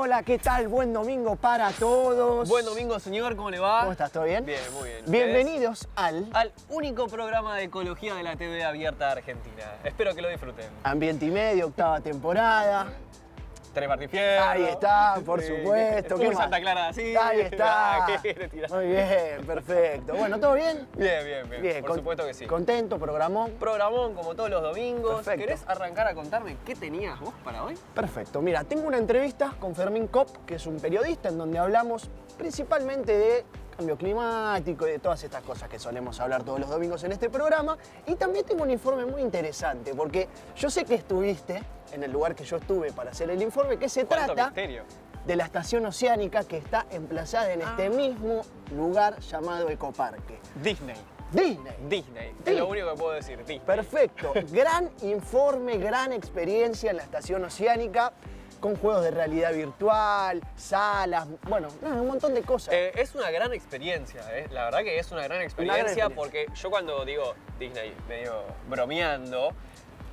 Hola, ¿qué tal? Buen domingo para todos. Buen domingo, señor, ¿cómo le va? ¿Cómo estás? ¿Todo bien? Bien, muy bien. Bienvenidos al único programa de ecología de la TV abierta de Argentina. Espero que lo disfruten. Ambiente y Medio, 8ª temporada. Tenés Martín Fierro. Ahí está, por supuesto. ¿Qué Santa Clara, sí. Ahí está. ¿Qué quiere tirar? Muy bien, perfecto. Bueno, ¿todo bien? Bien. Por supuesto que sí. ¿Contento? ¿Programón? Programón como todos los domingos. Perfecto. ¿Querés arrancar a contarme qué tenías vos para hoy? Perfecto. Mira, tengo una entrevista con Fermín Kopp, que es un periodista, en donde hablamos principalmente de cambio climático y de todas estas cosas que solemos hablar todos los domingos en este programa. Y también tengo un informe muy interesante, porque yo sé que estuviste en el lugar que yo estuve para hacer el informe, que se ¿Cuánto trata misterio? de la estación oceánica que está emplazada en este mismo lugar llamado Ecoparque. Disney. Disney. Es lo único que puedo decir, Disney. Perfecto. Gran informe, gran experiencia en la estación oceánica, con juegos de realidad virtual, salas, bueno, un montón de cosas. Es una gran experiencia, la verdad que es una gran experiencia porque yo cuando digo Disney, medio bromeando,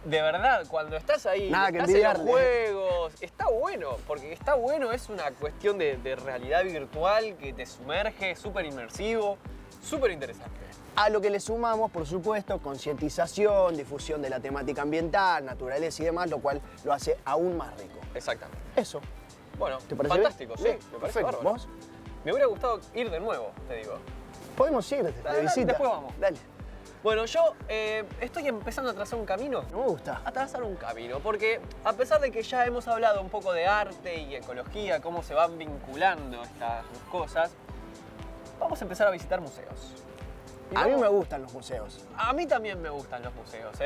de verdad, cuando estás ahí, Nada que estás en los envidiarle. juegos, está bueno, porque está bueno, es una cuestión de realidad virtual que te sumerge, súper inmersivo, súper interesante. A lo que le sumamos, por supuesto, concientización, difusión de la temática ambiental, naturaleza y demás, lo cual lo hace aún más rico. Exactamente. Eso. Bueno, ¿Te parece fantástico, bien? sí, me parece Perfecto. bárbaro. ¿Vos? Me hubiera gustado ir de nuevo, te digo. Podemos ir de visita. Después vamos. Dale. Bueno, yo estoy empezando a trazar un camino. No me gusta. A trazar un camino, porque a pesar de que ya hemos hablado un poco de arte y ecología, cómo se van vinculando estas dos cosas, vamos a empezar a visitar museos. Y A mí vamos- me gustan los museos. A mí también me gustan los museos,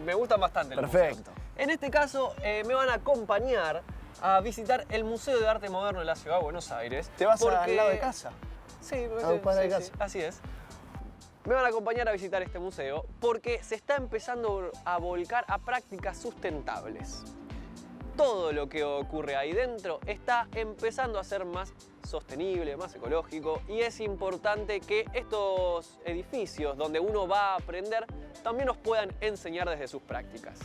me gustan bastante los Perfecto. museos. En este caso, me van a acompañar a visitar el Museo de Arte Moderno de la Ciudad de Buenos Aires. ¿Te vas porque- al lado de casa? Sí, A un cuadra de sí, casa. sí, así es. Me van a acompañar a visitar este museo porque se está empezando a volcar a prácticas sustentables. Todo lo que ocurre ahí dentro está empezando a ser más sostenible, más ecológico, y es importante que estos edificios donde uno va a aprender también nos puedan enseñar desde sus prácticas.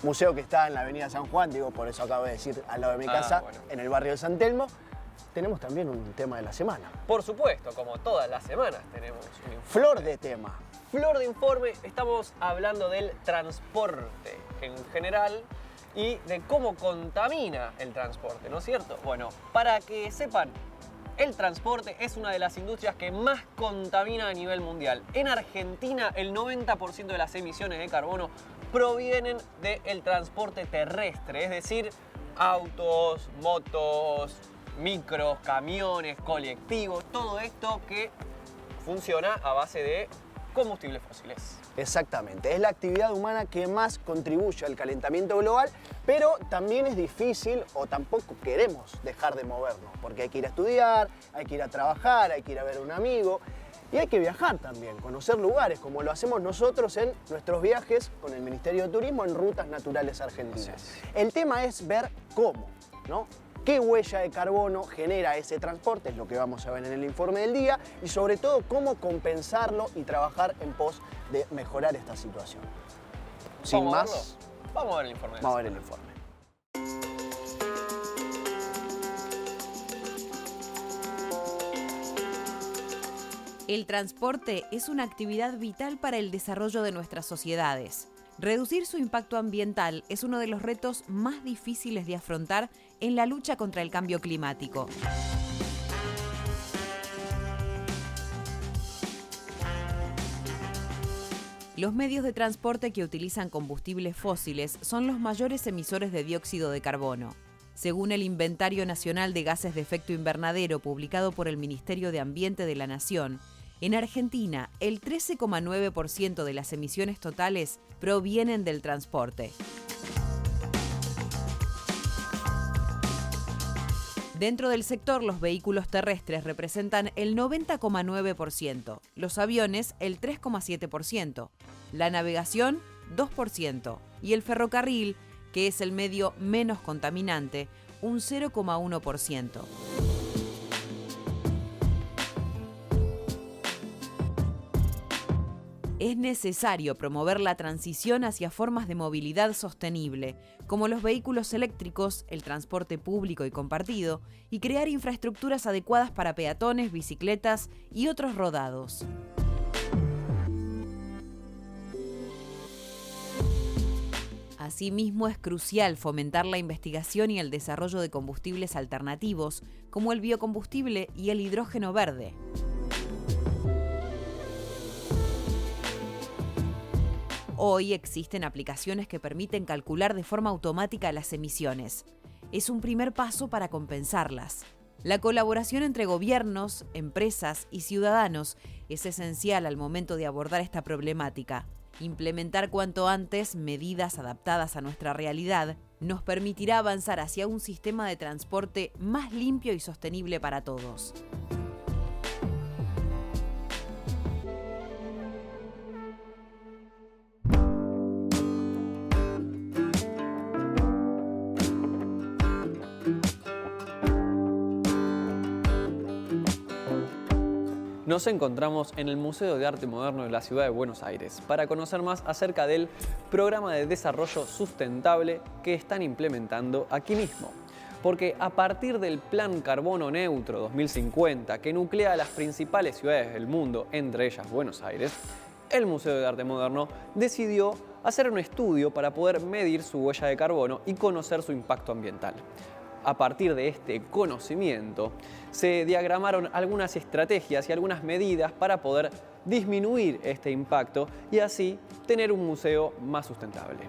Museo que está en la avenida San Juan, digo, por eso acabo de decir al lado de mi casa, bueno. en el barrio de San Telmo. Tenemos también un tema de la semana. Por supuesto, como todas las semanas tenemos un informe. Flor de tema. Flor de informe, estamos hablando del transporte en general y de cómo contamina el transporte, ¿no es cierto? Bueno, para que sepan, el transporte es una de las industrias que más contamina a nivel mundial. En Argentina, el 90% de las emisiones de carbono provienen del transporte terrestre, es decir, autos, motos, micros, camiones, colectivos, todo esto que funciona a base de combustibles fósiles. Exactamente, es la actividad humana que más contribuye al calentamiento global, pero también es difícil o tampoco queremos dejar de movernos, porque hay que ir a estudiar, hay que ir a trabajar, hay que ir a ver a un amigo y hay que viajar también, conocer lugares, como lo hacemos nosotros en nuestros viajes con el Ministerio de Turismo en Rutas Naturales Argentinas. El tema es ver cómo, ¿no? ¿Qué huella de carbono genera ese transporte? Es lo que vamos a ver en el informe del día y sobre todo cómo compensarlo y trabajar en pos de mejorar esta situación. Sin ¿Vamos a más, verlo? Vamos a ver el informe. vamos a ver el informe. El transporte es una actividad vital para el desarrollo de nuestras sociedades. Reducir su impacto ambiental es uno de los retos más difíciles de afrontar en la lucha contra el cambio climático. Los medios de transporte que utilizan combustibles fósiles son los mayores emisores de dióxido de carbono. Según el Inventario Nacional de Gases de Efecto Invernadero publicado por el Ministerio de Ambiente de la Nación, en Argentina, el 13,9% de las emisiones totales provienen del transporte. Dentro del sector, los vehículos terrestres representan el 90,9%, los aviones el 3,7%, la navegación 2% y el ferrocarril, que es el medio menos contaminante, un 0,1%. Es necesario promover la transición hacia formas de movilidad sostenible, como los vehículos eléctricos, el transporte público y compartido, y crear infraestructuras adecuadas para peatones, bicicletas y otros rodados. Asimismo, es crucial fomentar la investigación y el desarrollo de combustibles alternativos, como el biocombustible y el hidrógeno verde. Hoy existen aplicaciones que permiten calcular de forma automática las emisiones. Es un primer paso para compensarlas. La colaboración entre gobiernos, empresas y ciudadanos es esencial al momento de abordar esta problemática. Implementar cuanto antes medidas adaptadas a nuestra realidad nos permitirá avanzar hacia un sistema de transporte más limpio y sostenible para todos. Nos encontramos en el Museo de Arte Moderno de la Ciudad de Buenos Aires para conocer más acerca del programa de desarrollo sustentable que están implementando aquí mismo. Porque a partir del Plan Carbono Neutro 2050, que nuclea a las principales ciudades del mundo, entre ellas Buenos Aires, el Museo de Arte Moderno decidió hacer un estudio para poder medir su huella de carbono y conocer su impacto ambiental. A partir de este conocimiento, se diagramaron algunas estrategias y algunas medidas para poder disminuir este impacto y así tener un museo más sustentable.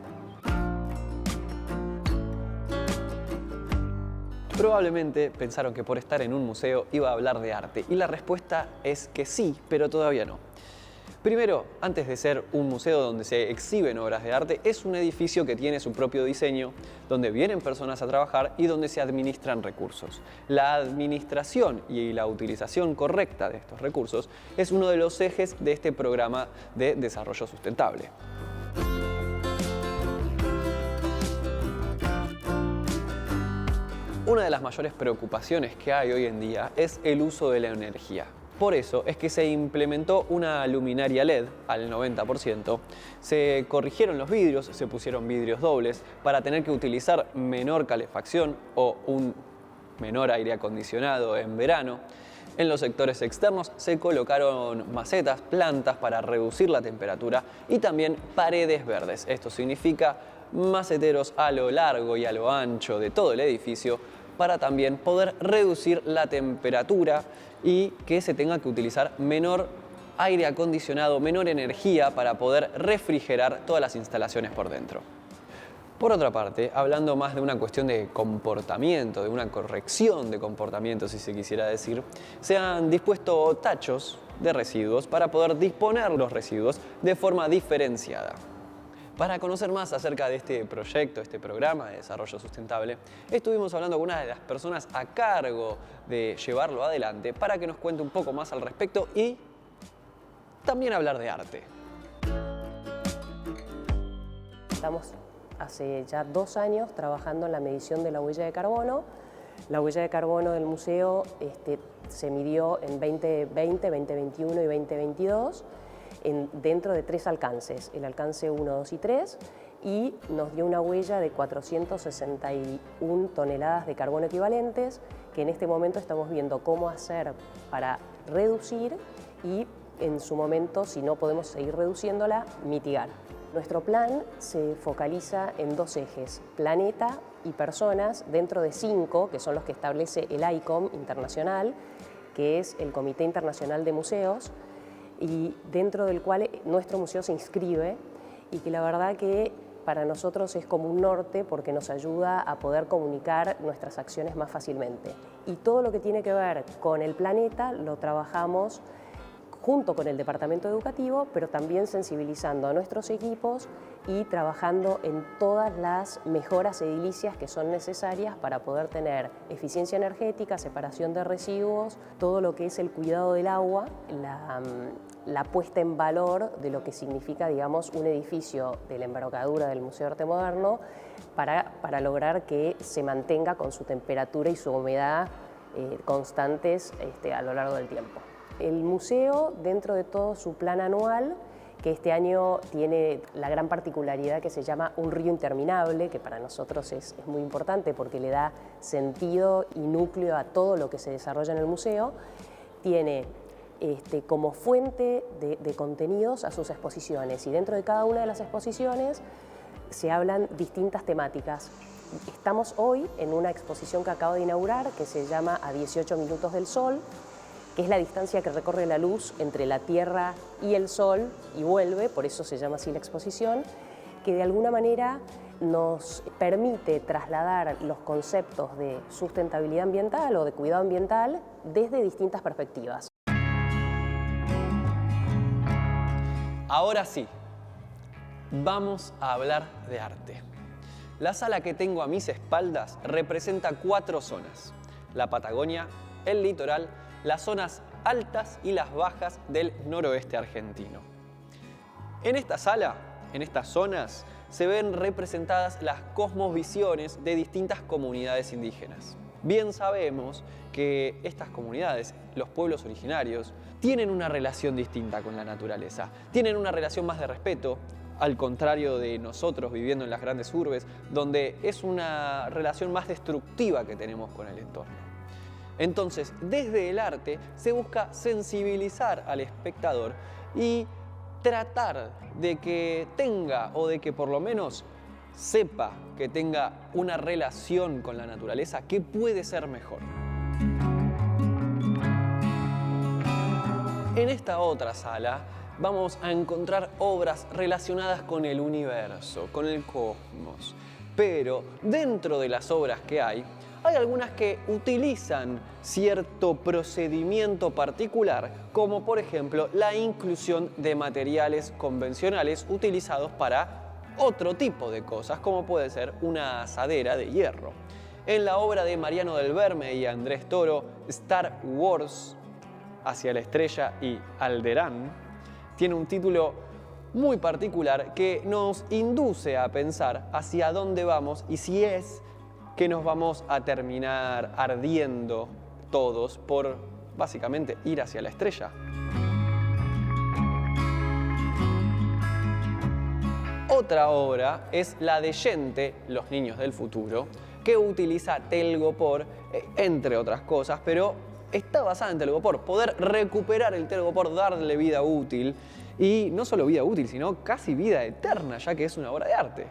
Probablemente pensaron que por estar en un museo iba a hablar de arte, y la respuesta es que sí, pero todavía no. Primero, antes de ser un museo donde se exhiben obras de arte, es un edificio que tiene su propio diseño, donde vienen personas a trabajar y donde se administran recursos. La administración y la utilización correcta de estos recursos es uno de los ejes de este programa de desarrollo sustentable. Una de las mayores preocupaciones que hay hoy en día es el uso de la energía. Por eso es que se implementó una luminaria LED al 90%, se corrigieron los vidrios, se pusieron vidrios dobles para tener que utilizar menor calefacción o un menor aire acondicionado en verano. En los sectores externos se colocaron macetas, plantas para reducir la temperatura y también paredes verdes. Esto significa maceteros a lo largo y a lo ancho de todo el edificio para también poder reducir la temperatura y que se tenga que utilizar menor aire acondicionado, menor energía para poder refrigerar todas las instalaciones por dentro. Por otra parte, hablando más de una cuestión de comportamiento, de una corrección de comportamiento, si se quisiera decir, se han dispuesto tachos de residuos para poder disponer los residuos de forma diferenciada. Para conocer más acerca de este proyecto, este programa de desarrollo sustentable, estuvimos hablando con una de las personas a cargo de llevarlo adelante para que nos cuente un poco más al respecto y también hablar de arte. Estamos hace ya 2 años trabajando en la medición de la huella de carbono. La huella de carbono del museo se midió en 2020, 2021 y 2022. Dentro de 3 alcances, el alcance 1, 2 y 3, y nos dio una huella de 461 toneladas de carbono equivalentes, que en este momento estamos viendo cómo hacer para reducir y en su momento, si no podemos seguir reduciéndola, mitigar. Nuestro plan se focaliza en 2 ejes, planeta y personas, dentro de 5, que son los que establece el ICOM internacional, que es el Comité Internacional de Museos, y dentro del cual nuestro museo se inscribe y que la verdad que para nosotros es como un norte porque nos ayuda a poder comunicar nuestras acciones más fácilmente. Y todo lo que tiene que ver con el planeta lo trabajamos junto con el departamento educativo, pero también sensibilizando a nuestros equipos y trabajando en todas las mejoras edilicias que son necesarias para poder tener eficiencia energética, separación de residuos, todo lo que es el cuidado del agua, la puesta en valor de lo que significa, digamos, un edificio de la envergadura del Museo de Arte Moderno para lograr que se mantenga con su temperatura y su humedad constantes a lo largo del tiempo. El museo, dentro de todo su plan anual, que este año tiene la gran particularidad que se llama Un río interminable, que para nosotros es muy importante porque le da sentido y núcleo a todo lo que se desarrolla en el museo. Tiene como fuente de contenidos a sus exposiciones, y dentro de cada una de las exposiciones se hablan distintas temáticas. Estamos hoy en una exposición que acabo de inaugurar que se llama A 18 minutos del sol, que es la distancia que recorre la luz entre la Tierra y el Sol y vuelve, por eso se llama así la exposición, que de alguna manera nos permite trasladar los conceptos de sustentabilidad ambiental o de cuidado ambiental desde distintas perspectivas. Ahora sí, vamos a hablar de arte. La sala que tengo a mis espaldas representa 4 zonas: la Patagonia, el litoral, las zonas altas y las bajas del noroeste argentino. En esta sala, en estas zonas, se ven representadas las cosmovisiones de distintas comunidades indígenas. Bien sabemos que estas comunidades, los pueblos originarios, tienen una relación distinta con la naturaleza, tienen una relación más de respeto, al contrario de nosotros viviendo en las grandes urbes, donde es una relación más destructiva que tenemos con el entorno. Entonces, desde el arte se busca sensibilizar al espectador y tratar de que tenga, o de que por lo menos sepa que tenga una relación con la naturaleza que puede ser mejor. En esta otra sala vamos a encontrar obras relacionadas con el universo, con el cosmos. Pero dentro de las obras que hay algunas que utilizan cierto procedimiento particular, como por ejemplo la inclusión de materiales convencionales utilizados para otro tipo de cosas, como puede ser una asadera de hierro. En la obra de Mariano del Verme y Andrés Toro, Star Wars, Hacia la estrella y Alderaan, tiene un título muy particular que nos induce a pensar hacia dónde vamos y si es que nos vamos a terminar ardiendo todos por básicamente ir hacia la estrella. Otra obra es la de Yente, Los niños del futuro, que utiliza telgopor, entre otras cosas, pero está basada en telgopor. Poder recuperar el telgopor, darle vida útil, y no solo vida útil, sino casi vida eterna, ya que es una obra de arte.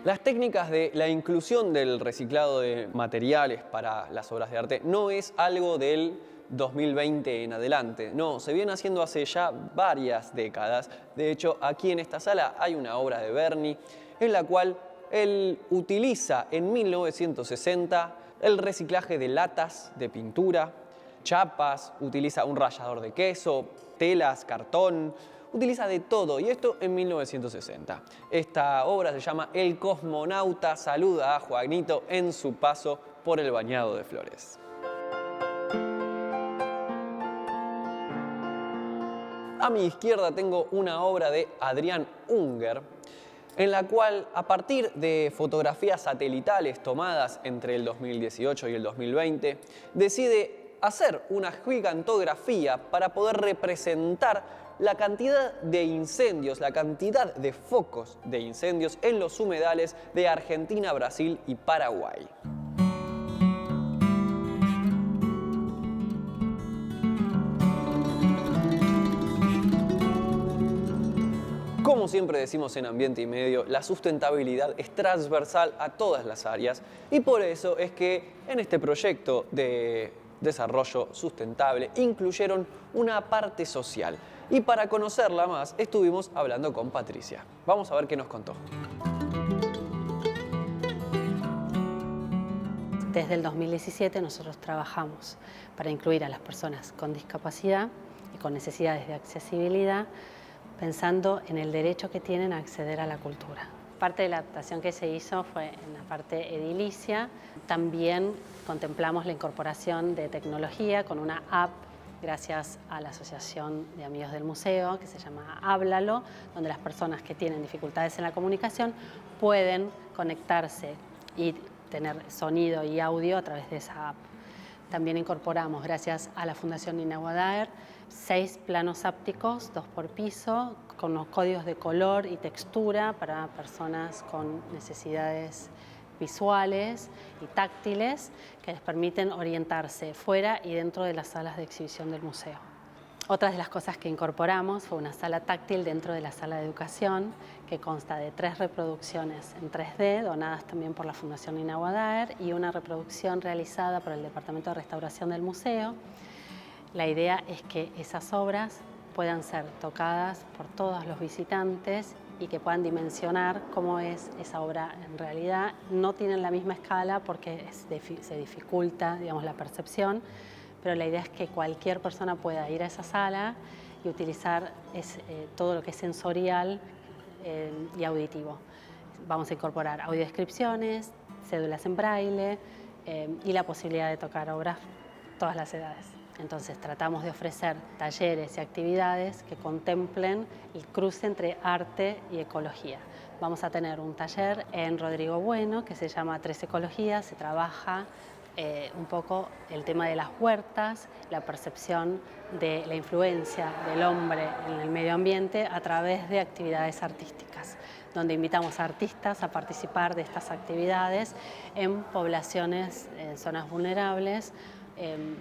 Las técnicas de la inclusión del reciclado de materiales para las obras de arte no es algo del 2020 en adelante, no, se viene haciendo hace ya varias décadas. De hecho, aquí en esta sala hay una obra de Berni en la cual él utiliza en 1960 el reciclaje de latas de pintura, chapas, utiliza un rallador de queso, telas, cartón, utiliza de todo, y esto en 1960. Esta obra se llama El cosmonauta saluda a Juanito en su paso por el bañado de flores. A mi izquierda tengo una obra de Adrián Unger, en la cual, a partir de fotografías satelitales tomadas entre el 2018 y el 2020, decide hacer una gigantografía para poder representar la cantidad de incendios, la cantidad de focos de incendios en los humedales de Argentina, Brasil y Paraguay. Como siempre decimos en Ambiente y Medio, la sustentabilidad es transversal a todas las áreas, y por eso es que en este proyecto de desarrollo sustentable incluyeron una parte social. Y para conocerla más estuvimos hablando con Patricia. Vamos a ver qué nos contó. Desde el 2017 nosotros trabajamos para incluir a las personas con discapacidad y con necesidades de accesibilidad, pensando en el derecho que tienen a acceder a la cultura. Parte de la adaptación que se hizo fue en la parte edilicia. También contemplamos la incorporación de tecnología con una app gracias a la Asociación de Amigos del Museo, que se llama Háblalo, donde las personas que tienen dificultades en la comunicación pueden conectarse y tener sonido y audio a través de esa app. También incorporamos, gracias a la Fundación Nina Wadaer, 6 planos ápticos, 2 por piso, con unos códigos de color y textura para personas con necesidades visuales y táctiles que les permiten orientarse fuera y dentro de las salas de exhibición del museo. Otra de las cosas que incorporamos fue una sala táctil dentro de la sala de educación que consta de 3 reproducciones en 3D donadas también por la Fundación Nina Wadaer y una reproducción realizada por el Departamento de Restauración del museo. La idea es que esas obras puedan ser tocadas por todos los visitantes y que puedan dimensionar cómo es esa obra en realidad. No tienen la misma escala porque se dificulta, digamos, la percepción, pero la idea es que cualquier persona pueda ir a esa sala y utilizar todo lo que es sensorial y auditivo. Vamos a incorporar audiodescripciones, cédulas en braille y la posibilidad de tocar obras todas las edades. Entonces tratamos de ofrecer talleres y actividades que contemplen el cruce entre arte y ecología. Vamos a tener un taller en Rodrigo Bueno que se llama 3 Ecologías. Se trabaja un poco el tema de las huertas, la percepción de la influencia del hombre en el medio ambiente a través de actividades artísticas, donde invitamos a artistas a participar de estas actividades en poblaciones, en zonas vulnerables,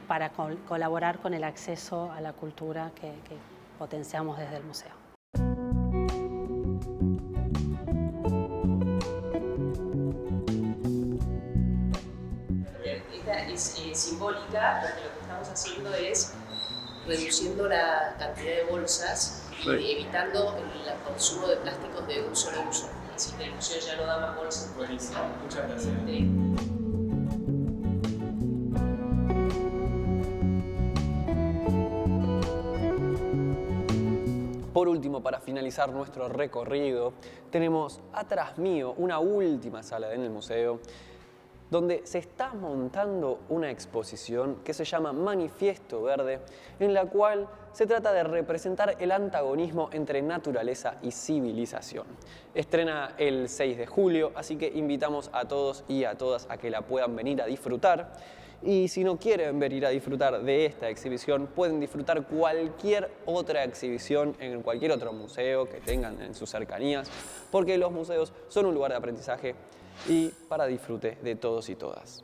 para colaborar con el acceso a la cultura que potenciamos desde el museo. Esta es simbólica porque lo que estamos haciendo es reduciendo la cantidad de bolsas y evitando el consumo de plásticos de un solo uso. Así que el museo ya no da más bolsas. Buenísimo, muchas gracias. Por último, para finalizar nuestro recorrido, tenemos atrás mío una última sala en el museo donde se está montando una exposición que se llama Manifiesto Verde, en la cual se trata de representar el antagonismo entre naturaleza y civilización. Estrena el 6 de julio, así que invitamos a todos y a todas a que la puedan venir a disfrutar. Y si no quieren venir a disfrutar de esta exhibición, pueden disfrutar cualquier otra exhibición en cualquier otro museo que tengan en sus cercanías, porque los museos son un lugar de aprendizaje y para disfrute de todos y todas.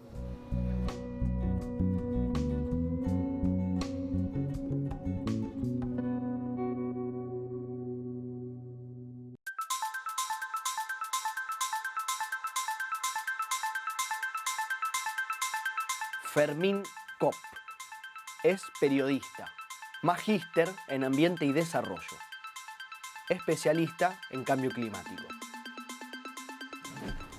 Fermín Kopp es periodista, magíster en ambiente y desarrollo, especialista en cambio climático.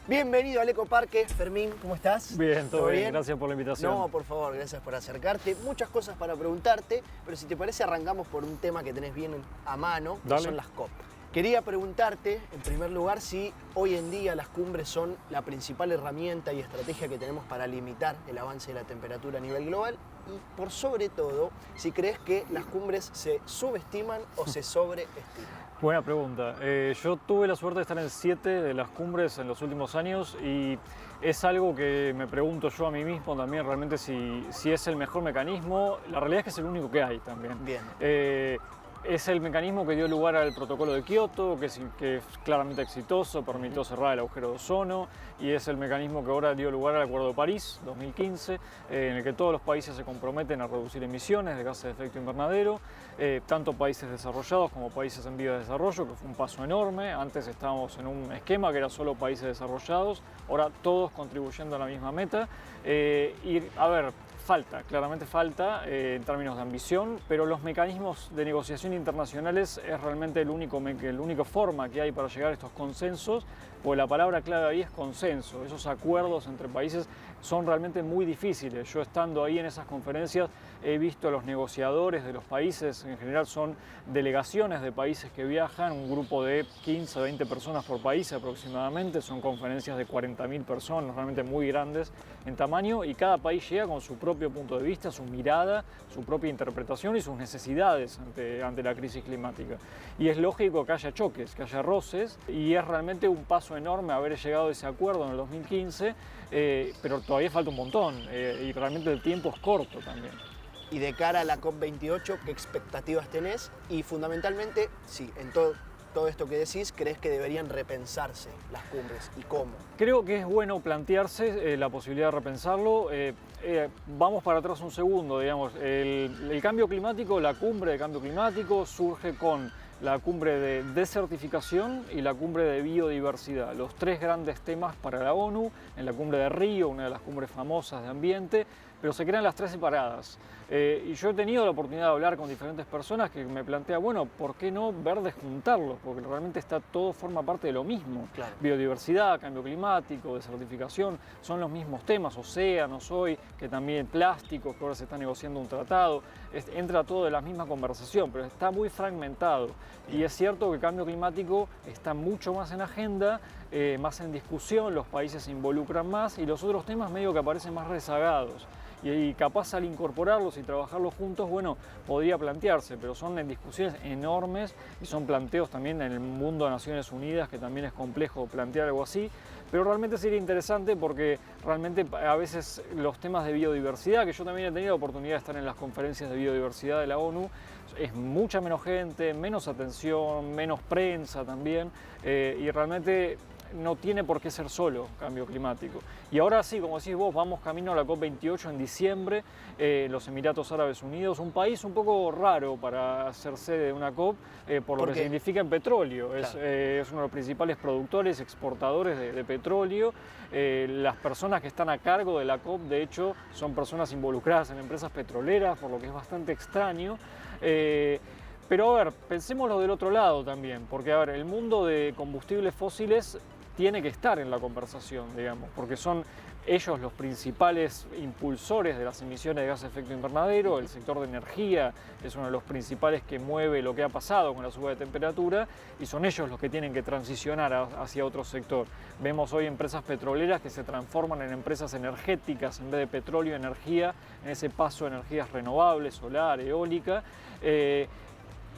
Bienvenido al Ecoparque, Fermín, ¿cómo estás? Bien, todo bien, gracias por la invitación. No, por favor, gracias por acercarte. Muchas cosas para preguntarte, pero si te parece arrancamos por un tema que tenés bien a mano, que son las COP. Quería preguntarte, en primer lugar, si hoy en día las cumbres son la principal herramienta y estrategia que tenemos para limitar el avance de la temperatura a nivel global y, por sobre todo, si crees que las cumbres se subestiman o se sobreestiman. Buena pregunta. Yo tuve la suerte de estar en 7 de las cumbres en los últimos años y es algo que me pregunto yo a mí mismo también realmente si es el mejor mecanismo. La realidad es que es el único que hay también. Bien. Es el mecanismo que dio lugar al protocolo de Kioto, que es claramente exitoso, permitió cerrar el agujero de ozono, y es el mecanismo que ahora dio lugar al Acuerdo de París 2015, en el que todos los países se comprometen a reducir emisiones de gases de efecto invernadero, tanto países desarrollados como países en vías de desarrollo, que fue un paso enorme. Antes estábamos en un esquema que era solo países desarrollados, ahora todos contribuyendo a la misma meta. Y a ver, claramente falta en términos de ambición, pero los mecanismos de negociación internacionales es realmente la única forma que hay para llegar a estos consensos, porque la palabra clave ahí es consenso. Esos acuerdos entre países son realmente muy difíciles. Yo estando ahí en esas conferencias he visto a los negociadores de los países, en general son delegaciones de países que viajan, un grupo de 15 o 20 personas por país aproximadamente, son conferencias de 40.000 personas, realmente muy grandes en tamaño, y cada país llega con su propio punto de vista, su mirada, su propia interpretación y sus necesidades ante la crisis climática. Y es lógico que haya choques, que haya roces, y es realmente un paso paso enorme haber llegado a ese acuerdo en el 2015, pero todavía falta un montón y realmente el tiempo es corto también. Y de cara a la COP28, ¿qué expectativas tenés? Y fundamentalmente, sí, en todo esto que decís, ¿crees que deberían repensarse las cumbres y cómo? Creo que es bueno plantearse la posibilidad de repensarlo. Vamos para atrás un segundo, digamos. El cambio climático, la cumbre de cambio climático surge con la cumbre de desertificación y la cumbre de biodiversidad, los tres grandes temas para la ONU, en la cumbre de Río, una de las cumbres famosas de ambiente, pero se crean las tres separadas. Y yo he tenido la oportunidad de hablar con diferentes personas que me plantean, bueno, ¿por qué no ver de juntarlos? Porque realmente todo forma parte de lo mismo. Claro. Biodiversidad, cambio climático, desertificación, son los mismos temas, océanos hoy, que también plásticos, que ahora se está negociando un tratado, entra todo de la misma conversación, pero está muy fragmentado. Y es cierto que el cambio climático está mucho más en agenda, más en discusión, los países se involucran más y los otros temas medio que aparecen más rezagados. Y capaz al incorporarlos y trabajarlos juntos, bueno, podría plantearse, pero son en discusiones enormes y son planteos también en el mundo de Naciones Unidas, que también es complejo plantear algo así, pero realmente sería interesante porque realmente a veces los temas de biodiversidad, que yo también he tenido la oportunidad de estar en las conferencias de biodiversidad de la ONU, es mucha menos gente, menos atención, menos prensa también, y realmente no tiene por qué ser solo cambio climático. Y ahora sí, como decís vos, vamos camino a la COP28 en diciembre, los Emiratos Árabes Unidos, un país un poco raro para ser sede de una COP, por lo que significa en petróleo. Claro. Es uno de los principales productores, exportadores de petróleo. Las personas que están a cargo de la COP, de hecho, son personas involucradas en empresas petroleras, por lo que es bastante extraño. Pero a ver, pensémoslo del otro lado también, porque a ver, el mundo de combustibles fósiles tiene que estar en la conversación, digamos, porque son ellos los principales impulsores de las emisiones de gases de efecto invernadero. El sector de energía es uno de los principales que mueve lo que ha pasado con la suba de temperatura y son ellos los que tienen que transicionar hacia otro sector. Vemos hoy empresas petroleras que se transforman en empresas energéticas en vez de petróleo y energía, en ese paso de energías renovables, solar, eólica.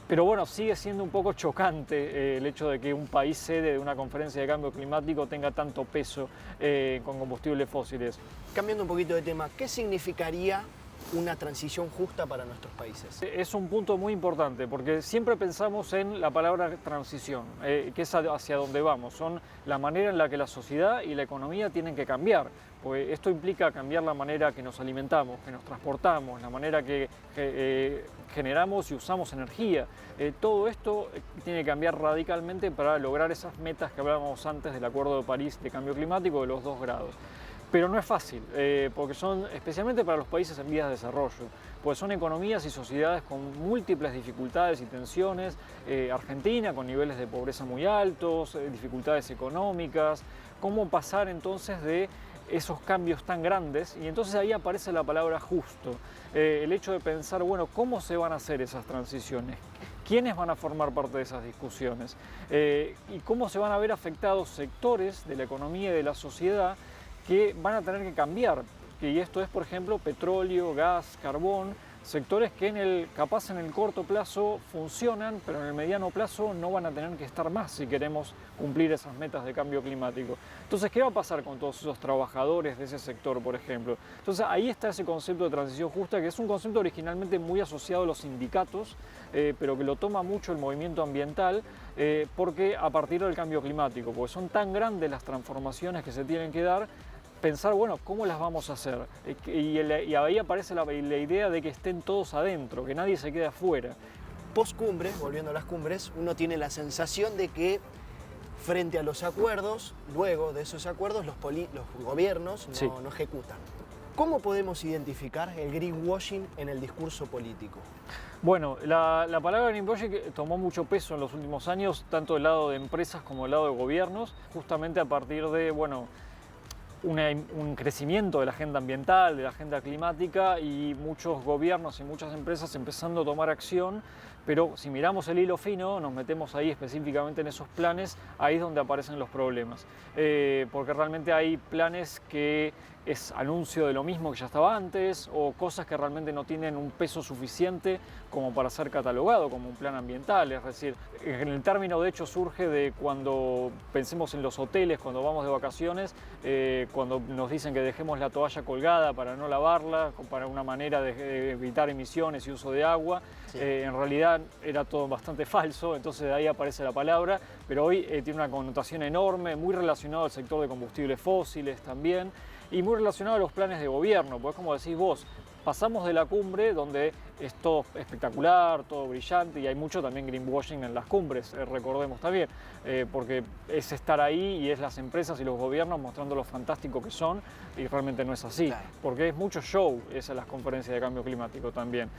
Pero bueno, sigue siendo un poco chocante el hecho de que un país sede de una conferencia de cambio climático tenga tanto peso con combustibles fósiles. Cambiando un poquito de tema, ¿qué significaría una transición justa para nuestros países? Es un punto muy importante porque siempre pensamos en la palabra transición, que es hacia donde vamos, son la manera en la que la sociedad y la economía tienen que cambiar. Porque esto implica cambiar la manera que nos alimentamos, que nos transportamos, la manera que generamos y usamos energía. Todo esto tiene que cambiar radicalmente para lograr esas metas que hablábamos antes del Acuerdo de París de cambio climático de los 2 grados. Pero no es fácil, porque son, especialmente para los países en vías de desarrollo, pues son economías y sociedades con múltiples dificultades y tensiones. Argentina con niveles de pobreza muy altos, dificultades económicas. ¿Cómo pasar entonces de esos cambios tan grandes? Y entonces ahí aparece la palabra justo, el hecho de pensar, bueno, ¿cómo se van a hacer esas transiciones? ¿Quiénes van a formar parte de esas discusiones? ¿Y cómo se van a ver afectados sectores de la economía y de la sociedad que van a tener que cambiar? Y esto es, por ejemplo, petróleo, gas, carbón, sectores que capaz en el corto plazo funcionan, pero en el mediano plazo no van a tener que estar más si queremos cumplir esas metas de cambio climático. Entonces, ¿qué va a pasar con todos esos trabajadores de ese sector, por ejemplo? Entonces, ahí está ese concepto de transición justa, que es un concepto originalmente muy asociado a los sindicatos, pero que lo toma mucho el movimiento ambiental, porque a partir del cambio climático, porque son tan grandes las transformaciones que se tienen que dar, pensar, bueno, ¿cómo las vamos a hacer? Y ahí aparece la idea de que estén todos adentro, que nadie se quede afuera. Post cumbres, volviendo a las cumbres, uno tiene la sensación de que frente a los acuerdos, luego de esos acuerdos, los gobiernos no ejecutan. ¿Cómo podemos identificar el greenwashing en el discurso político? Bueno, la palabra greenwashing tomó mucho peso en los últimos años, tanto del lado de empresas como del lado de gobiernos, justamente a partir de, bueno, un crecimiento de la agenda ambiental, de la agenda climática y muchos gobiernos y muchas empresas empezando a tomar acción pero si miramos el hilo fino, nos metemos ahí específicamente en esos planes, ahí es donde aparecen los problemas. Porque realmente hay planes que es anuncio de lo mismo que ya estaba antes, o cosas que realmente no tienen un peso suficiente como para ser catalogado como un plan ambiental. Es decir, en el término de hecho surge de cuando pensemos en los hoteles, cuando vamos de vacaciones, cuando nos dicen que dejemos la toalla colgada para no lavarla, para una manera de evitar emisiones y uso de agua. Sí. En realidad era todo bastante falso, entonces de ahí aparece la palabra, pero hoy tiene una connotación enorme, muy relacionado al sector de combustibles fósiles también, y muy relacionado a los planes de gobierno, pues como decís vos, pasamos de la cumbre donde es todo espectacular, todo brillante, y hay mucho también greenwashing en las cumbres, recordemos también, porque es estar ahí y es las empresas y los gobiernos mostrando lo fantástico que son, y realmente no es así, claro. Porque es mucho show, esas las conferencias de cambio climático también.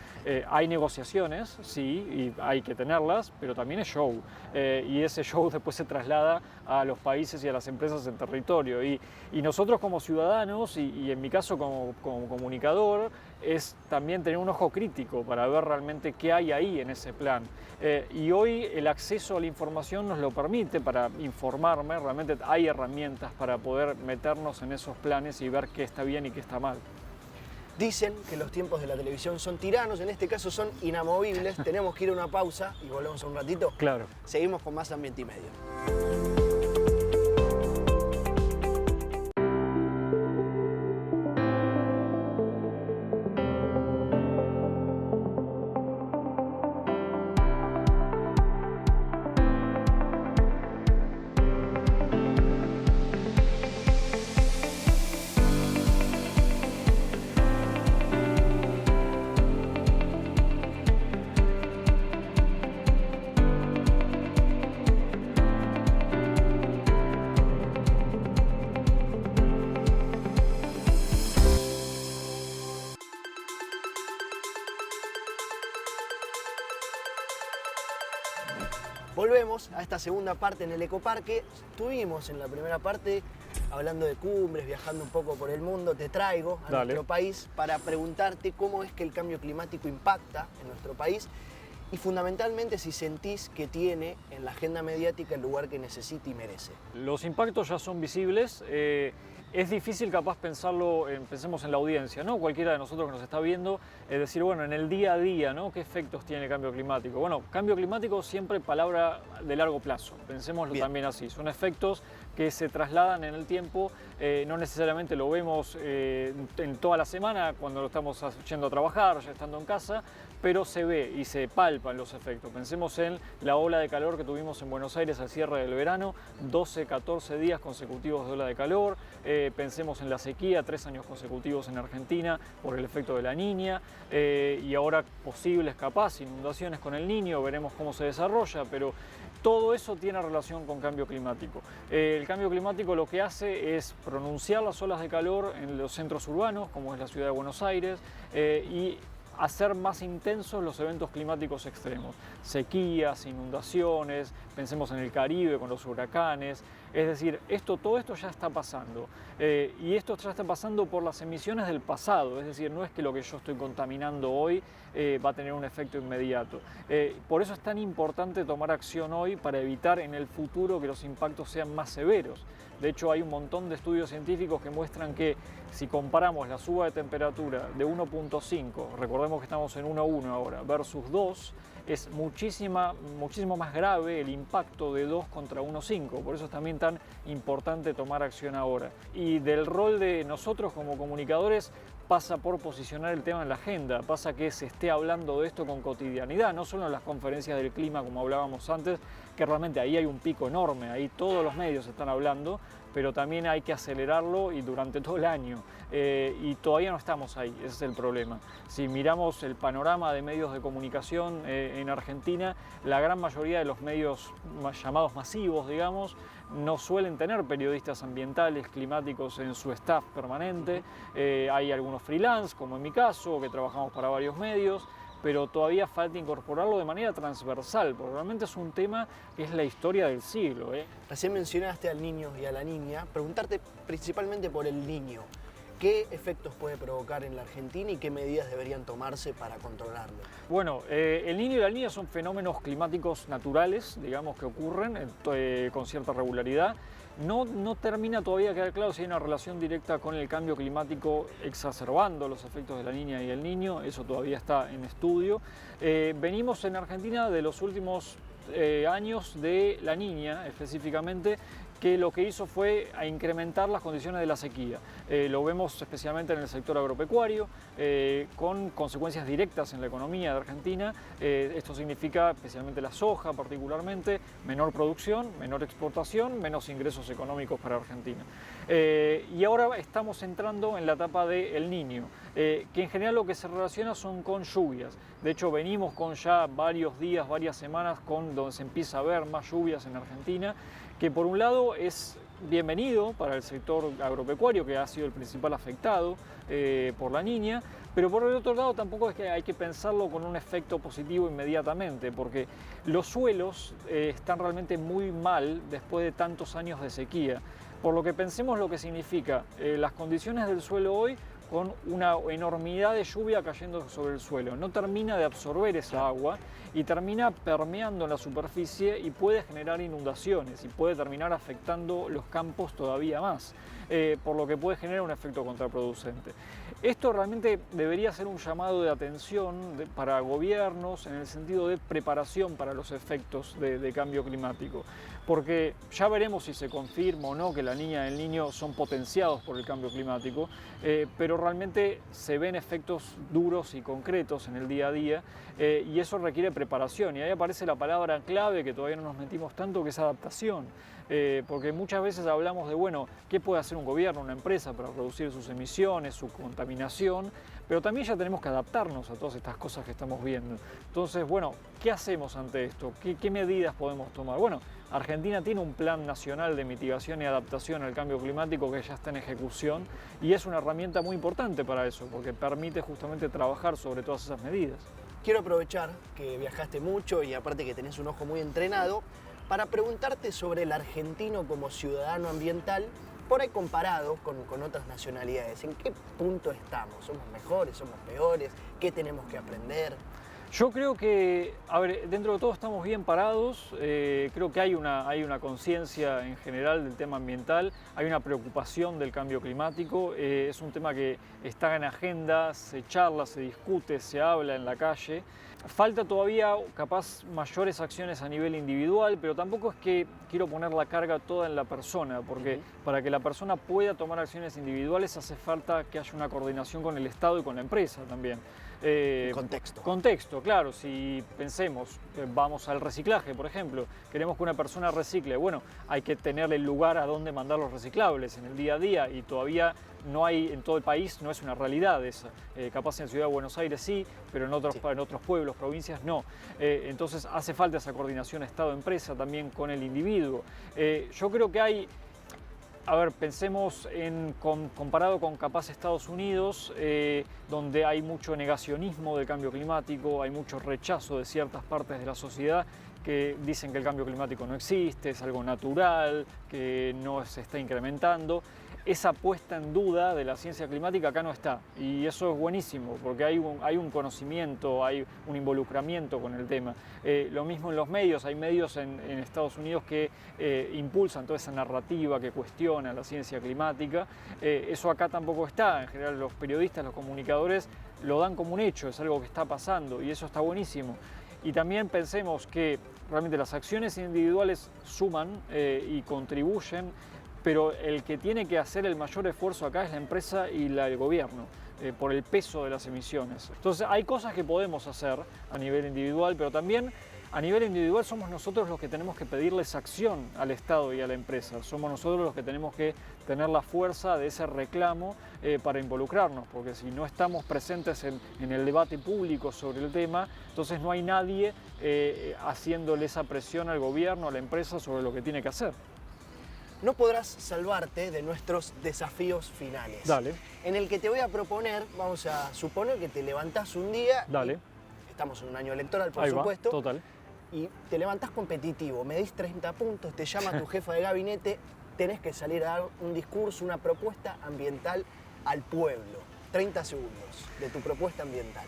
Hay negociaciones, sí, y hay que tenerlas, pero también es show, y ese show después se traslada a los países y a las empresas en territorio, y nosotros como ciudadanos, y en mi caso como comunicador, es también tener un ojo crítico para ver realmente qué hay ahí en ese plan. Y hoy el acceso a la información nos lo permite para informarme, realmente hay herramientas para poder meternos en esos planes y ver qué está bien y qué está mal. Dicen que los tiempos de la televisión son tiranos, en este caso son inamovibles. Tenemos que ir a una pausa y volvemos un ratito. Claro. Seguimos con más Ambiente y Medio. Volvemos a esta segunda parte en el Ecoparque. Estuvimos en la primera parte hablando de cumbres, viajando un poco por el mundo. Te traigo a nuestro país para preguntarte cómo es que el cambio climático impacta en nuestro país y fundamentalmente si sentís que tiene en la agenda mediática el lugar que necesita y merece. Los impactos ya son visibles. Es difícil capaz pensarlo, pensemos en la audiencia, ¿no? Cualquiera de nosotros que nos está viendo, es decir, bueno, en el día a día, ¿no? ¿Qué efectos tiene el cambio climático? Bueno, cambio climático siempre palabra de largo plazo, pensémoslo también así. Son efectos que se trasladan en el tiempo, no necesariamente lo vemos en toda la semana cuando lo estamos yendo a trabajar, ya estando en casa, pero se ve y se palpan los efectos. Pensemos en la ola de calor que tuvimos en Buenos Aires al cierre del verano, 12, 14 días consecutivos de ola de calor. Pensemos en la sequía, 3 años consecutivos en Argentina por el efecto de la Niña, y ahora posibles capaz inundaciones con el Niño, veremos cómo se desarrolla, pero todo eso tiene relación con cambio climático. El cambio climático lo que hace es pronunciar las olas de calor en los centros urbanos, como es la ciudad de Buenos Aires, y hacer más intensos los eventos climáticos extremos, sequías, inundaciones, pensemos en el Caribe con los huracanes, es decir, todo esto ya está pasando, y esto ya está pasando por las emisiones del pasado, es decir, no es que lo que yo estoy contaminando hoy va a tener un efecto inmediato. Por eso es tan importante tomar acción hoy para evitar en el futuro que los impactos sean más severos. De hecho, hay un montón de estudios científicos que muestran que si comparamos la suba de temperatura de 1.5, recordemos que estamos en 1.1 ahora, versus 2, es muchísimo más grave el impacto de 2 contra 1.5. Por eso es también tan importante tomar acción ahora. Y del rol de nosotros como comunicadores pasa por posicionar el tema en la agenda, pasa que se esté hablando de esto con cotidianidad, no solo en las conferencias del clima como hablábamos antes, que realmente ahí hay un pico enorme, ahí todos los medios están hablando, pero también hay que acelerarlo y durante todo el año. Y todavía no estamos ahí, ese es el problema. Si miramos el panorama de medios de comunicación en Argentina, la gran mayoría de los medios llamados masivos, digamos, no suelen tener periodistas ambientales, climáticos en su staff permanente. Hay algunos freelance, como en mi caso, que trabajamos para varios medios, pero todavía falta incorporarlo de manera transversal, porque realmente es un tema que es la historia del siglo. Recién mencionaste al niño y a la niña, preguntarte principalmente por el niño. ¿Qué efectos puede provocar en la Argentina y qué medidas deberían tomarse para controlarlo? Bueno, el Niño y la Niña son fenómenos climáticos naturales, digamos, que ocurren con cierta regularidad. No termina todavía de quedar claro si hay una relación directa con el cambio climático exacerbando los efectos de la Niña y el Niño, eso todavía está en estudio. Venimos en Argentina de los últimos años de la Niña específicamente, que lo que hizo fue a incrementar las condiciones de la sequía. Lo vemos especialmente en el sector agropecuario, con consecuencias directas en la economía de Argentina. Esto significa, especialmente la soja particularmente, menor producción, menor exportación, menos ingresos económicos para Argentina. Y ahora estamos entrando en la etapa del Niño, que en general lo que se relaciona son con lluvias. De hecho, venimos con ya varios días, varias semanas, donde se empieza a ver más lluvias en Argentina, que por un lado es bienvenido para el sector agropecuario, que ha sido el principal afectado por la Niña, pero por el otro lado tampoco es que hay que pensarlo con un efecto positivo inmediatamente, porque los suelos están realmente muy mal después de tantos años de sequía. Por lo que pensemos lo que significa las condiciones del suelo hoy, con una enormidad de lluvia cayendo sobre el suelo. No termina de absorber esa agua y termina permeando en la superficie y puede generar inundaciones y puede terminar afectando los campos todavía más, por lo que puede generar un efecto contraproducente. Esto realmente debería ser un llamado de atención para gobiernos en el sentido de preparación para los efectos de cambio climático, porque ya veremos si se confirma o no que la Niña y el Niño son potenciados por el cambio climático, pero realmente se ven efectos duros y concretos en el día a día, y eso requiere preparación. Y ahí aparece la palabra clave que todavía no nos metimos tanto, que es adaptación. Porque muchas veces hablamos de, bueno, ¿qué puede hacer un gobierno, una empresa para reducir sus emisiones, su contaminación? Pero también ya tenemos que adaptarnos a todas estas cosas que estamos viendo. Entonces, bueno, ¿qué hacemos ante esto? ¿Qué medidas podemos tomar? Bueno, Argentina tiene un plan nacional de mitigación y adaptación al cambio climático que ya está en ejecución y es una herramienta muy importante para eso, porque permite justamente trabajar sobre todas esas medidas. Quiero aprovechar que viajaste mucho y aparte que tenés un ojo muy entrenado, para preguntarte sobre el argentino como ciudadano ambiental, por ahí comparado con otras nacionalidades. ¿En qué punto estamos? ¿Somos mejores? ¿Somos peores? ¿Qué tenemos que aprender? Yo creo que, a ver, dentro de todo estamos bien parados, creo que hay una conciencia en general del tema ambiental, hay una preocupación del cambio climático, es un tema que está en agenda, se charla, se discute, se habla en la calle. Falta todavía capaz mayores acciones a nivel individual, pero tampoco es que quiero poner la carga toda en la persona, porque para que la persona pueda tomar acciones individuales hace falta que haya una coordinación con el Estado y con la empresa también. Contexto. Contexto, claro. Si pensemos, vamos al reciclaje, por ejemplo, queremos que una persona recicle, bueno, hay que tenerle el lugar a donde mandar los reciclables en el día a día y todavía no hay en todo el país, no es una realidad esa. Capaz en Ciudad de Buenos Aires sí, pero en otros pueblos, provincias no. Entonces hace falta esa coordinación Estado-empresa también con el individuo. Yo creo que hay... A ver, pensemos comparado con capaz Estados Unidos, donde hay mucho negacionismo del cambio climático, hay mucho rechazo de ciertas partes de la sociedad que dicen que el cambio climático no existe, es algo natural, que no se está incrementando. Esa puesta en duda de la ciencia climática acá no está y eso es buenísimo porque hay un conocimiento, hay un involucramiento con el tema. Lo mismo en los medios, hay medios en Estados Unidos que impulsan toda esa narrativa que cuestiona la ciencia climática. Eso acá tampoco está, en general los periodistas, los comunicadores lo dan como un hecho, es algo que está pasando y eso está buenísimo. Y también pensemos que realmente las acciones individuales suman y contribuyen, pero el que tiene que hacer el mayor esfuerzo acá es la empresa y el gobierno, por el peso de las emisiones. Entonces hay cosas que podemos hacer a nivel individual, pero también a nivel individual somos nosotros los que tenemos que pedirles acción al Estado y a la empresa. Somos nosotros los que tenemos que tener la fuerza de ese reclamo para involucrarnos, porque si no estamos presentes en el debate público sobre el tema, entonces no hay nadie haciéndole esa presión al gobierno, a la empresa sobre lo que tiene que hacer. No podrás salvarte de nuestros desafíos finales. Dale. En el que te voy a proponer, vamos a suponer que te levantás un día. Dale. Estamos en un año electoral, por Ahí supuesto. Va, total. Y te levantás competitivo, medís 30 puntos, te llama tu jefa de gabinete, tenés que salir a dar un discurso, una propuesta ambiental al pueblo? 30 segundos de tu propuesta ambiental.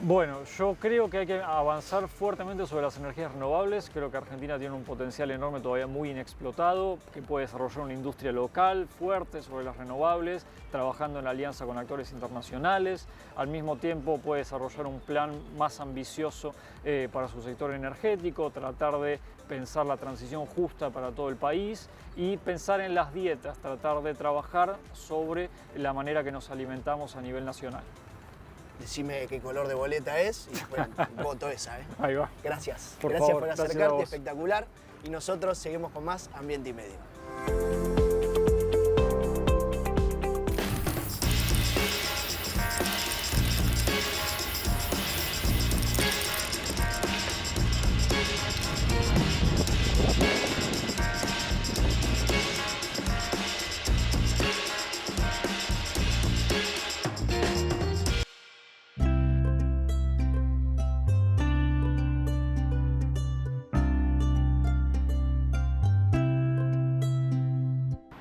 Bueno, yo creo que hay que avanzar fuertemente sobre las energías renovables. Creo que Argentina tiene un potencial enorme todavía muy inexplotado, que puede desarrollar una industria local fuerte sobre las renovables, trabajando en alianza con actores internacionales. Al mismo tiempo puede desarrollar un plan más ambicioso para su sector energético, tratar de pensar la transición justa para todo el país y pensar en las dietas, tratar de trabajar sobre la manera que nos alimentamos a nivel nacional. Decime qué color de boleta es y después voto esa, ¿eh? Ahí va. Gracias. Por Gracias favor, por gracias a acercarte, vos. espectacular. Y nosotros seguimos con más Ambiente y Medio.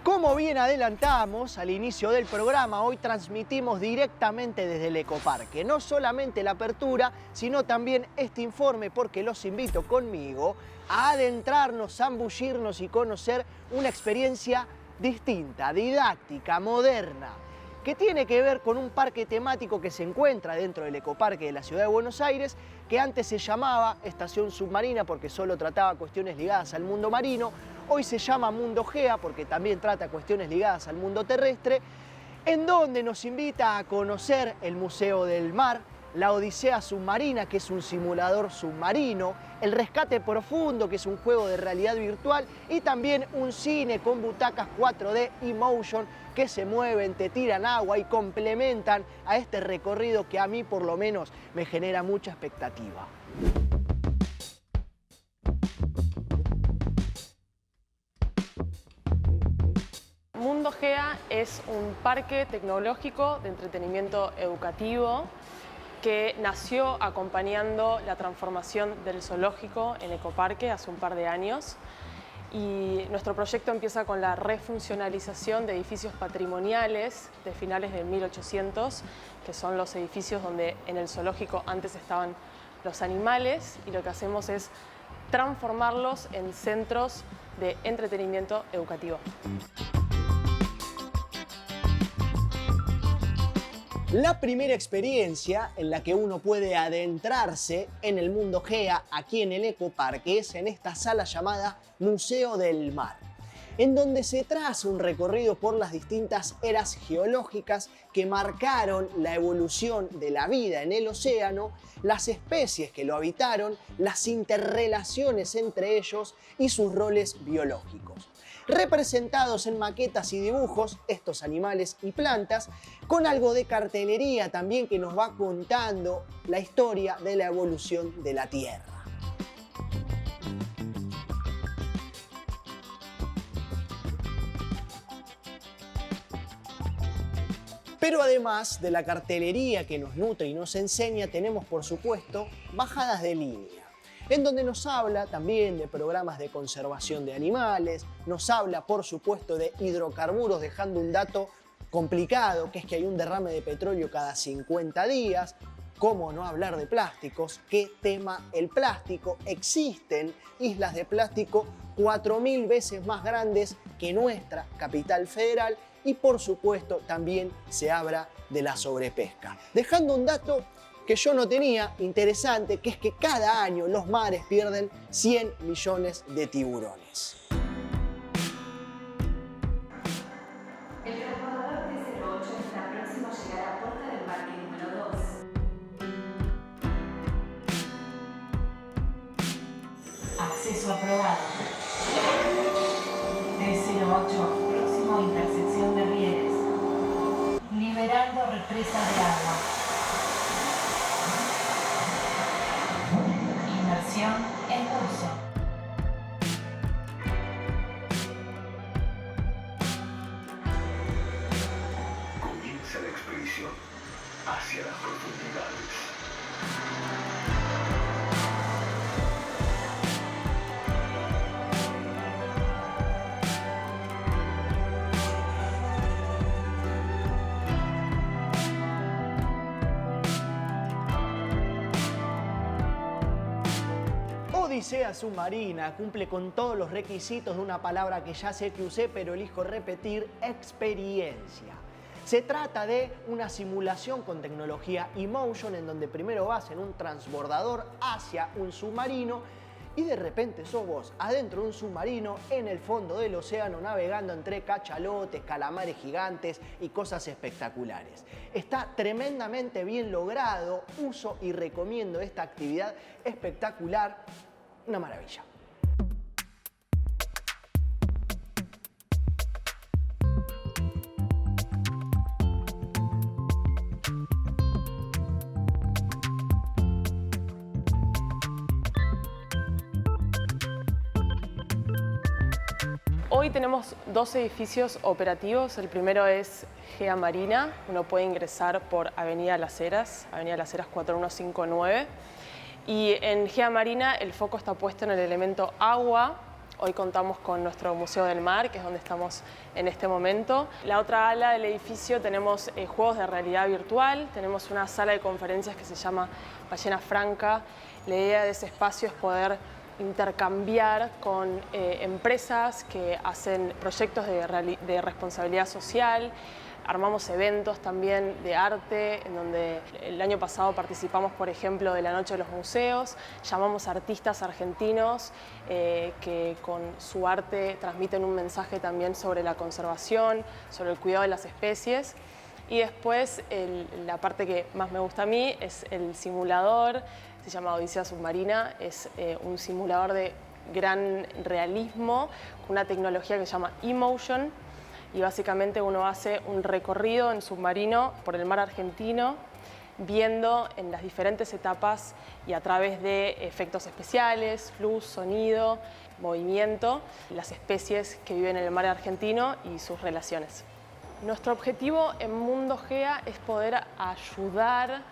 Como bien adelantamos al inicio del programa, hoy transmitimos directamente desde el Ecoparque. No solamente la apertura, sino también este informe, porque los invito conmigo a adentrarnos, a zambullirnos y conocer una experiencia distinta, didáctica, moderna, que tiene que ver con un parque temático que se encuentra dentro del Ecoparque de la Ciudad de Buenos Aires, que antes se llamaba Estación Submarina porque solo trataba cuestiones ligadas al mundo marino. Hoy se llama Mundo Gea porque también trata cuestiones ligadas al mundo terrestre, en donde nos invita a conocer el Museo del Mar, la Odisea Submarina, que es un simulador submarino, el Rescate Profundo, que es un juego de realidad virtual, y también un cine con butacas 4D y motion que se mueven, te tiran agua y complementan a este recorrido que a mí por lo menos me genera mucha expectativa. Mundo Gea es un parque tecnológico de entretenimiento educativo que nació acompañando la transformación del zoológico en Ecoparque hace un par de años. Y nuestro proyecto empieza con la refuncionalización de edificios patrimoniales de finales de 1800, que son los edificios donde en el zoológico antes estaban los animales, y lo que hacemos es transformarlos en centros de entretenimiento educativo. La primera experiencia en la que uno puede adentrarse en el Mundo Gea aquí en el Ecoparque es en esta sala llamada Museo del Mar, en donde se traza un recorrido por las distintas eras geológicas que marcaron la evolución de la vida en el océano, las especies que lo habitaron, las interrelaciones entre ellos y sus roles biológicos. Representados en maquetas y dibujos, estos animales y plantas, con algo de cartelería también que nos va contando la historia de la evolución de la Tierra. Pero además de la cartelería que nos nutre y nos enseña, tenemos por supuesto bajadas de línea, en donde nos habla también de programas de conservación de animales, nos habla por supuesto de hidrocarburos, dejando un dato complicado, que es que hay un derrame de petróleo cada 50 días, cómo no hablar de plásticos, qué tema el plástico, existen islas de plástico 4000 veces más grandes que nuestra capital federal, y por supuesto también se habla de la sobrepesca, dejando un dato que yo no tenía, interesante, que es que cada año los mares pierden 100 millones de tiburones. El transbordador T-08 está próximo a llegar a puerta del parque número 2. Acceso aprobado. T-08, próximo a intersección de rieles. Liberando represa de agua. Inmersión en curso. Comienza la expedición hacia las profundidades. Odisea submarina cumple con todos los requisitos de una palabra que ya sé que usé, pero elijo repetir: experiencia. Se trata de una simulación con tecnología Emotion, en donde primero vas en un transbordador hacia un submarino y de repente sos vos adentro de un submarino en el fondo del océano navegando entre cachalotes, calamares gigantes y cosas espectaculares. Está tremendamente bien logrado, uso y recomiendo esta actividad espectacular, una maravilla. Hoy tenemos 2 edificios operativos. El primero es GEA Marina. Uno puede ingresar por Avenida Las Heras 4159. Y en GEA Marina el foco está puesto en el elemento agua. Hoy contamos con nuestro Museo del Mar, que es donde estamos en este momento. La otra ala del edificio tenemos juegos de realidad virtual. Tenemos una sala de conferencias que se llama Ballena Franca. La idea de ese espacio es poder intercambiar con empresas que hacen proyectos de responsabilidad social. Armamos eventos también de arte, en donde el año pasado participamos, por ejemplo, de la Noche de los Museos. Llamamos a artistas argentinos que con su arte transmiten un mensaje también sobre la conservación, sobre el cuidado de las especies. Y después, la parte que más me gusta a mí es el simulador. Se llama Odisea Submarina. Es un simulador de gran realismo con una tecnología que se llama Emotion. Y básicamente uno hace un recorrido en submarino por el mar argentino, viendo en las diferentes etapas y a través de efectos especiales, luz, sonido, movimiento, las especies que viven en el mar argentino y sus relaciones. Nuestro objetivo en Mundo GEA es poder ayudar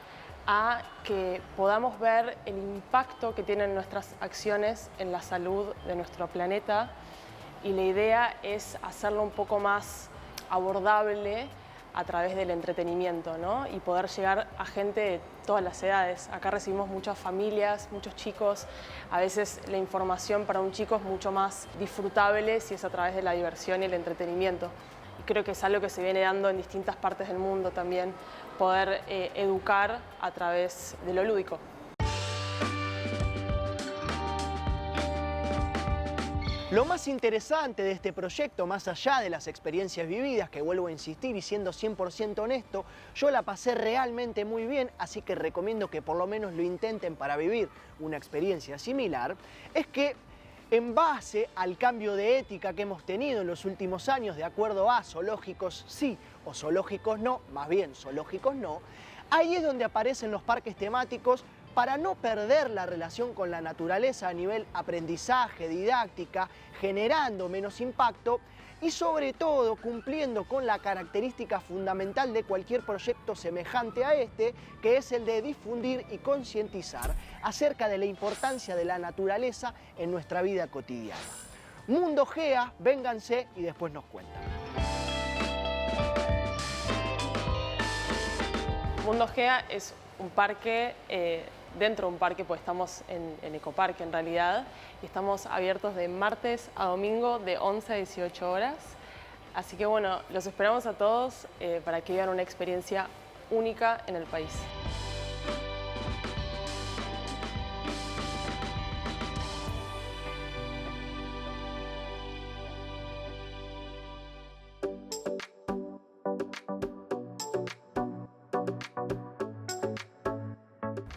a que podamos ver el impacto que tienen nuestras acciones en la salud de nuestro planeta, y la idea es hacerlo un poco más abordable a través del entretenimiento, ¿no? Y poder llegar a gente de todas las edades. Acá recibimos muchas familias, muchos chicos. A veces la información para un chico es mucho más disfrutable si es a través de la diversión y el entretenimiento. Y creo que es algo que se viene dando en distintas partes del mundo también, poder educar a través de lo lúdico. Lo más interesante de este proyecto, más allá de las experiencias vividas, que vuelvo a insistir y siendo 100% honesto, yo la pasé realmente muy bien, así que recomiendo que por lo menos lo intenten para vivir una experiencia similar, es que en base al cambio de ética que hemos tenido en los últimos años, de acuerdo a zoológicos sí o zoológicos no, más bien zoológicos no, ahí es donde aparecen los parques temáticos para no perder la relación con la naturaleza a nivel aprendizaje, didáctica, generando menos impacto y sobre todo cumpliendo con la característica fundamental de cualquier proyecto semejante a este, que es el de difundir y concientizar acerca de la importancia de la naturaleza en nuestra vida cotidiana. Mundo GEA, vénganse y después nos cuentan. Mundo GEA es un parque, dentro de un parque, pues estamos en Ecoparque en realidad, y estamos abiertos de martes a domingo de 11 a 18 horas. Así que bueno, los esperamos a todos para que vivan una experiencia única en el país.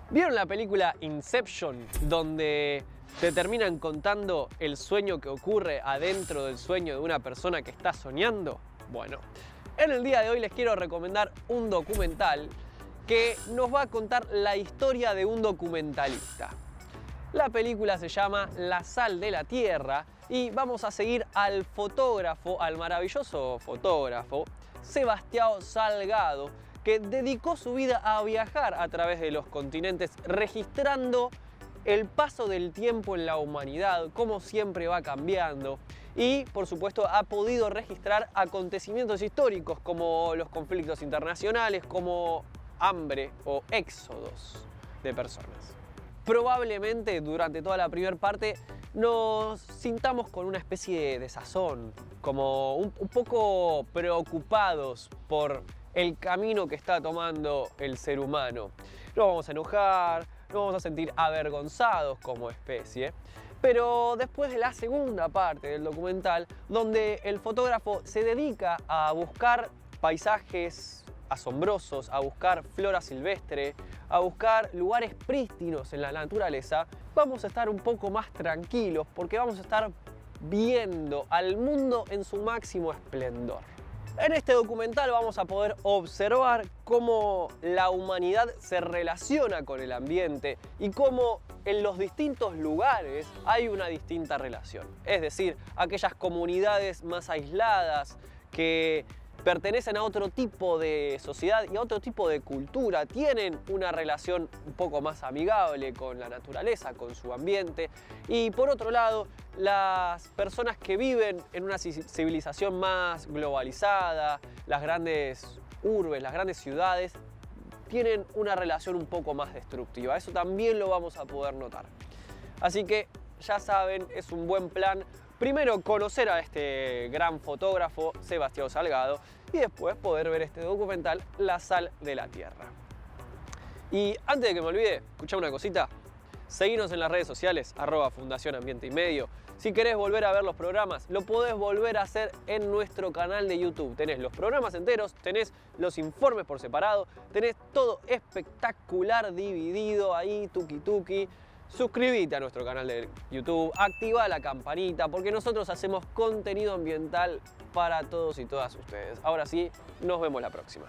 ¿Vieron la película Inception, donde te terminan contando el sueño que ocurre adentro del sueño de una persona que está soñando? Bueno, en el día de hoy les quiero recomendar un documental que nos va a contar la historia de un documentalista. La película se llama La sal de la tierra y vamos a seguir al fotógrafo, al maravilloso fotógrafo Sebastião Salgado, que dedicó su vida a viajar a través de los continentes, registrando el paso del tiempo en la humanidad, cómo siempre va cambiando, y por supuesto ha podido registrar acontecimientos históricos como los conflictos internacionales, como hambre o éxodos de personas. probablemente durante toda la primera parte nos sintamos con una especie de desazón, como un poco preocupados por el camino que está tomando el ser humano. Nos vamos a enojar, nos vamos a sentir avergonzados como especie. Pero después de la segunda parte del documental, donde el fotógrafo se dedica a buscar paisajes asombrosos, a buscar flora silvestre, a buscar lugares prístinos en la naturaleza, vamos a estar un poco más tranquilos porque vamos a estar viendo al mundo en su máximo esplendor. En este documental vamos a poder observar cómo la humanidad se relaciona con el ambiente y cómo en los distintos lugares hay una distinta relación. Es decir, aquellas comunidades más aisladas que pertenecen a otro tipo de sociedad y a otro tipo de cultura, tienen una relación un poco más amigable con la naturaleza, con su ambiente. Y por otro lado, las personas que viven en una civilización más globalizada, las grandes urbes, las grandes ciudades, tienen una relación un poco más destructiva. Eso también lo vamos a poder notar. Así que ya saben, es un buen plan primero conocer a este gran fotógrafo, Sebastián Salgado, y después poder ver este documental, La sal de la tierra. Y antes de que me olvide, escuchá una cosita. Seguinos en las redes sociales, @Fundación Ambiente y Medio. Si querés volver a ver los programas, lo podés volver a hacer en nuestro canal de YouTube. Tenés los programas enteros, tenés los informes por separado, tenés todo espectacular dividido ahí, tuki tuki. Suscríbete a nuestro canal de YouTube, activa la campanita, porque nosotros hacemos contenido ambiental para todos y todas ustedes. Ahora sí, nos vemos la próxima.